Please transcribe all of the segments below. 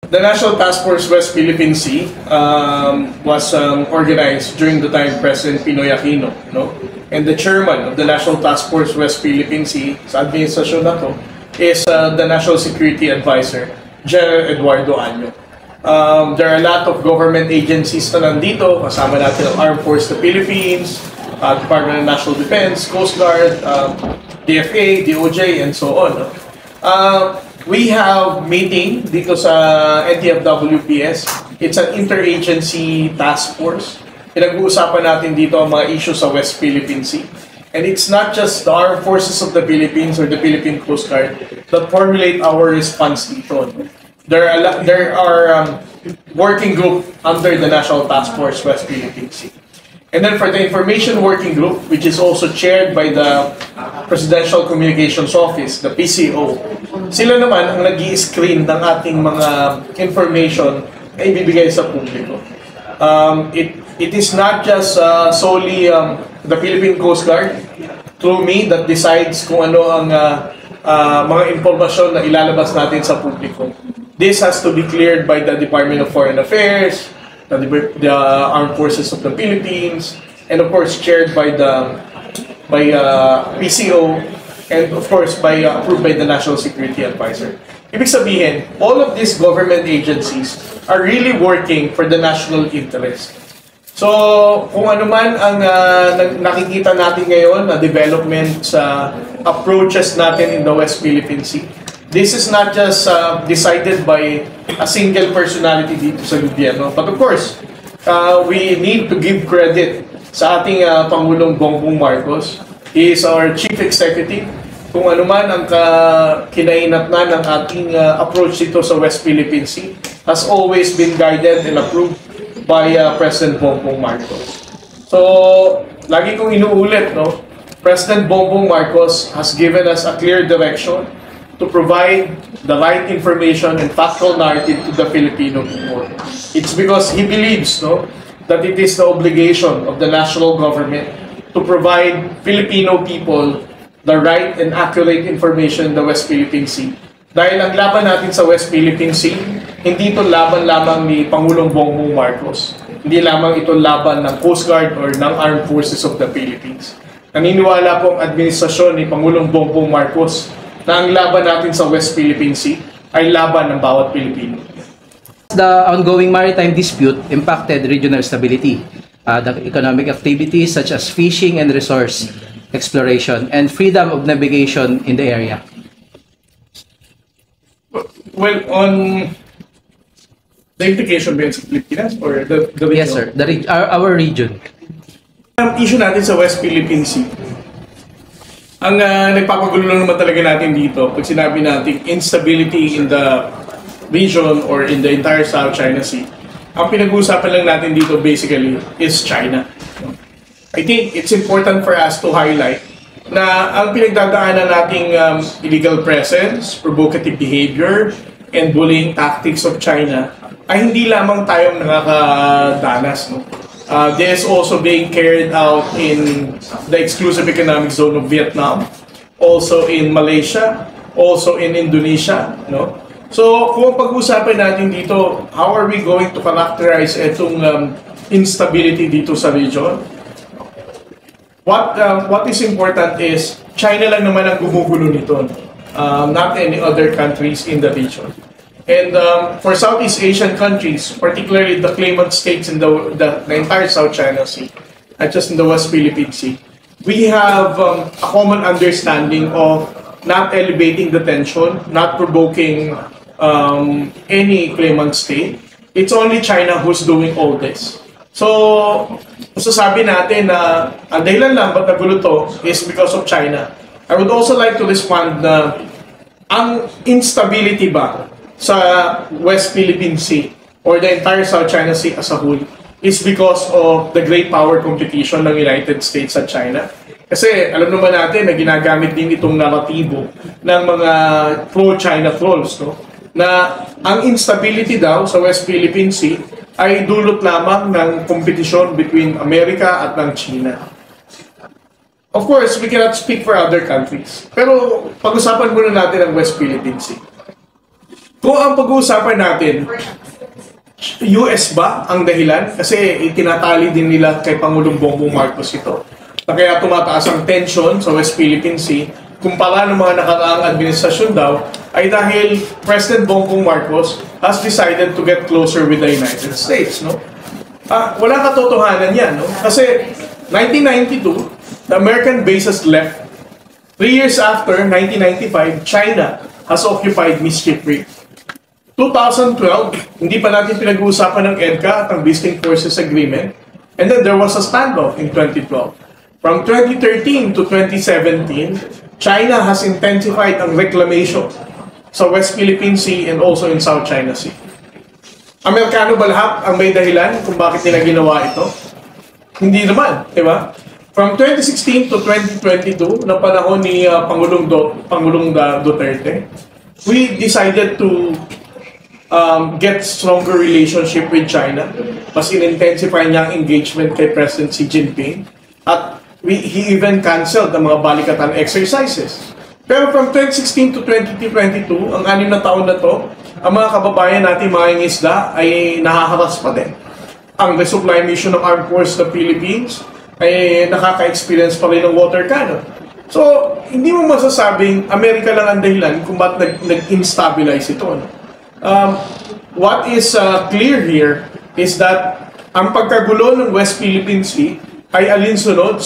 The National Task Force West Philippine Sea was organized during the time President Pinoy Aquino, no? And the chairman of the National Task Force West Philippine Sea sa administrasyon na to is the National Security Advisor, General Eduardo Año. There are a lot of government agencies na nandito, kasama natin ang Armed Forces of the Philippines, Department of National Defense, Coast Guard, DFA, DOJ, and so on. We have meeting dito sa NTFWPS. It's an interagency task force. Pinag-uusapan natin dito ang mga issues sa West Philippine Sea. And it's not just the Armed Forces of the Philippines or the Philippine Coast Guard that formulate our response dito. There are working group under the National Task Force West Philippine Sea. And then for the Information Working Group, which is also chaired by the Presidential Communications Office, the PCO, sila naman ang nag-i-screen ng ating mga information na ibibigay sa publiko. It is not just solely the Philippine Coast Guard, through me, that decides kung ano ang mga impormasyon na ilalabas natin sa publiko. This has to be cleared by the Department of Foreign Affairs, the Armed Forces of the Philippines, and of course chaired by PCO, and of course approved by the National Security Advisor. Ibig sabihin, all of these government agencies are really working for the national interest. So, kung ano man ang nakikita natin ngayon na development sa approaches natin in the West Philippine Sea, this is not just decided by a single personality dito sa gobyerno. But of course, we need to give credit sa ating Pangulong Bongbong Marcos. He is our Chief Executive. Kung ano man ang kinainatnan ng ating approach dito sa West Philippine Sea has always been guided and approved by President Bongbong Marcos. So, lagi kong inuulit, no? President Bongbong Marcos has given us a clear direction to provide the right information and factual narrative to the Filipino people. It's because he believes, no, that it is the obligation of the national government to provide Filipino people the right and accurate information in the West Philippine Sea. Dahil ang laban natin sa West Philippine Sea, hindi ito laban lamang ni Pangulong Bongbong Marcos. Hindi lamang ito laban ng Coast Guard or ng Armed Forces of the Philippines. Naniniwala po ang administrasyon ni Pangulong Bongbong Marcos na ang laban natin sa West Philippine Sea ay laban ng bawat Pilipino. The ongoing maritime dispute impacted regional stability, the economic activities such as fishing and resource exploration, and freedom of navigation in the area. Well, on the implication ba yun sa Pilipinas or the region? Yes, sir. Our region. Ang issue natin sa West Philippine Sea, ang nagpapagulo lang naman talaga natin dito pag sinabi natin instability in the region or in the entire South China Sea, ang pinag-uusapan lang natin dito basically is China. I think it's important for us to highlight na ang pinagdadaanan nating illegal presence, provocative behavior, and bullying tactics of China ay hindi lamang tayong nakakadanas. No? This is also being carried out in the exclusive economic zone of Vietnam, also in Malaysia, also in Indonesia. No? So, kung pag-usapan natin dito, how are we going to characterize itong instability dito sa region? What is important is China lang naman ang gumugulo nito, not any other countries in the region. And for Southeast Asian countries, particularly the claimant states in the entire South China Sea, not just in the West Philippine Sea, we have a common understanding of not elevating the tension, not provoking any claimant state. It's only China who's doing all this. So, masasabi natin na ang dahilan lang ba't nagulo to is because of China. I would also like to respond na ang instability ba sa West Philippine Sea or the entire South China Sea as a whole is because of the great power competition ng United States at China. Kasi alam naman natin na ginagamit din itong naratibo ng mga pro-China trolls, no? Na ang instability daw sa West Philippine Sea ay dulot lamang ng kompetisyon between Amerika at ng China. Of course, we cannot speak for other countries. Pero pag-usapan muna natin ang West Philippine Sea. Kung ang pag-uusapan natin, US ba ang dahilan? Kasi itinatali din nila kay Pangulong Bongbong Marcos ito. Na kaya tumataas ang tension sa West Philippine Sea kumpara ng mga nakaraang administrasyon daw ay dahil President Bongbong Marcos has decided to get closer with the United States. No? Walang katotohanan yan. No? Kasi 1992, the American bases left. 3 years after, 1995, China has occupied Mischief Reef. 2012, hindi pa natin pinag-uusapan ng EDCA at ang Visiting Forces Agreement. And then there was a standoff in 2012. From 2013 to 2017, China has intensified ang reclamation sa West Philippine Sea and also in South China Sea. Amerikano ba lahat ang may dahilan kung bakit nila ginawa ito? Hindi naman, di ba? From 2016 to 2022, na panahon ni Pangulong Duterte, we decided to get stronger relationship with China. Mas in-intensify niya ang engagement kay President Xi Jinping. At he even canceled ang mga balikatan exercises. Pero from 2016 to 2022, ang 6 na taon na to, ang mga kababayan natin mga isda ay nahaharas pa din. Ang resupply mission ng Armed Forces ng Philippines ay nakaka-experience pa rin ng water cannon. So, hindi mo masasabing Amerika lang ang dahilan kung ba't nag-instabilize ito. No? What is clear here is that ang pagkagulo ng West Philippine Sea ay alinsunod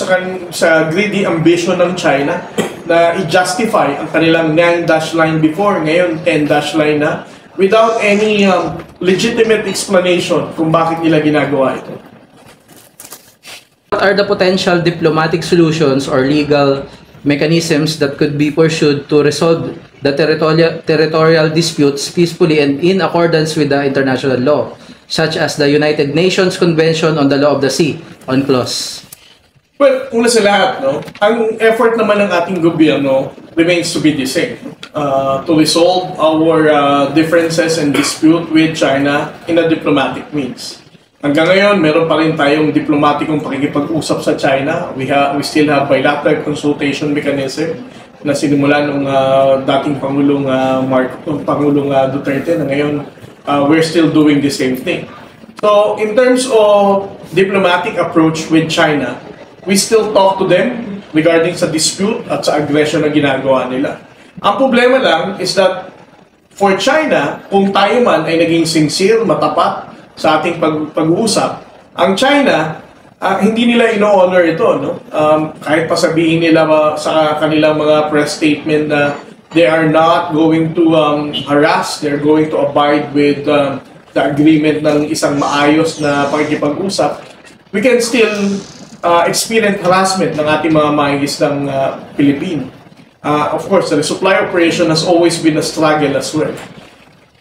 sa greedy ambition ng China na i-justify ang kanilang 9-dash line before, ngayon 10-dash line na, without any legitimate explanation kung bakit nila ginagawa ito. What are the potential diplomatic solutions or legal mechanisms that could be pursued to resolve the territorial disputes peacefully and in accordance with the international law, such as the United Nations Convention on the Law of the Sea, UNCLOS? Well, una sa lahat, no, ang effort naman ng ating gobyerno remains to be the same. To resolve our differences and dispute with China in a diplomatic means. Hanggang ngayon, meron pa rin tayong diplomatikong pakikipag-usap sa China. We still have bilateral consultation mechanism na sinimulan ng dating Pangulong Duterte na ngayon we're still doing the same thing. So, in terms of diplomatic approach with China, we still talk to them regarding sa dispute at sa aggression na ginagawa nila. Ang problema lang is that for China, kung tayo man ay naging sincere, matapat sa ating pag-uusap, ang China, hindi nila ino-honor ito. No? Kahit pa sabihin nila sa kanilang mga press statement na they are not going to harass, they're going to abide with the agreement ng isang maayos na pakikipag-usap, we can still experience harassment ng ating mga mangingisdang Pilipino. Of course, the resupply operation has always been a struggle as well.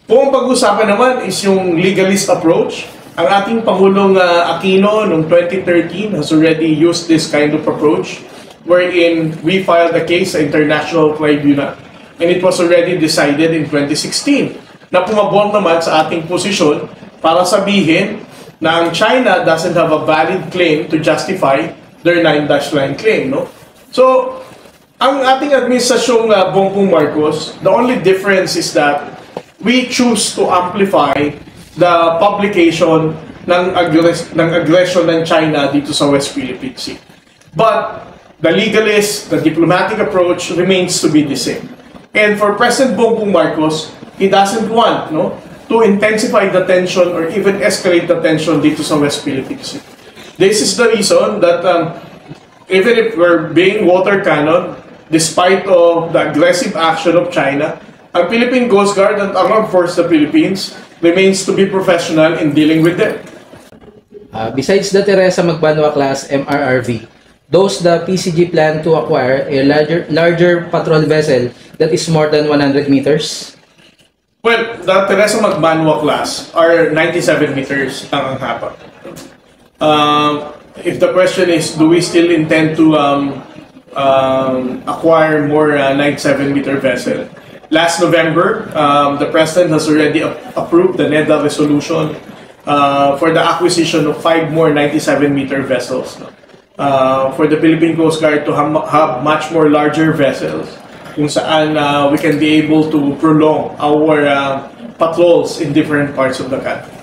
Kung ang pag-usapan naman is yung legalist approach, ang ating Pangulong Aquino noong 2013 has already used this kind of approach wherein we filed a case sa International Tribunal. And it was already decided in 2016 na pumabor naman sa ating posisyon para sabihin na ang China doesn't have a valid claim to justify their 9-dash line claim. No? So, ang ating administrasyong Bongbong Marcos, the only difference is that we choose to amplify the publication ng aggression ng China dito sa West Philippine Sea. But the legalist, the diplomatic approach remains to be the same. And for President Bongbong Marcos, he doesn't want to intensify the tension or even escalate the tension dito sa West Philippine Sea. This is the reason that even if we're being water cannon, despite of the aggressive action of China, ang Philippine Coast Guard and Armed Forces of the Philippines remains to be professional in dealing with them. Besides the Teresa Magbanwa class MRRV, does the PCG plan to acquire a larger patrol vessel that is more than 100 meters? Well, the Teresa Magbanwa class are 97 meters lang ang haba. If the question is, do we still intend to acquire more 97-meter vessel? Last November, the President has already approved the NEDA resolution for the acquisition of 5 more 97-meter vessels. For the Philippine Coast Guard to have much more larger vessels kung saan we can be able to prolong our patrols in different parts of the country.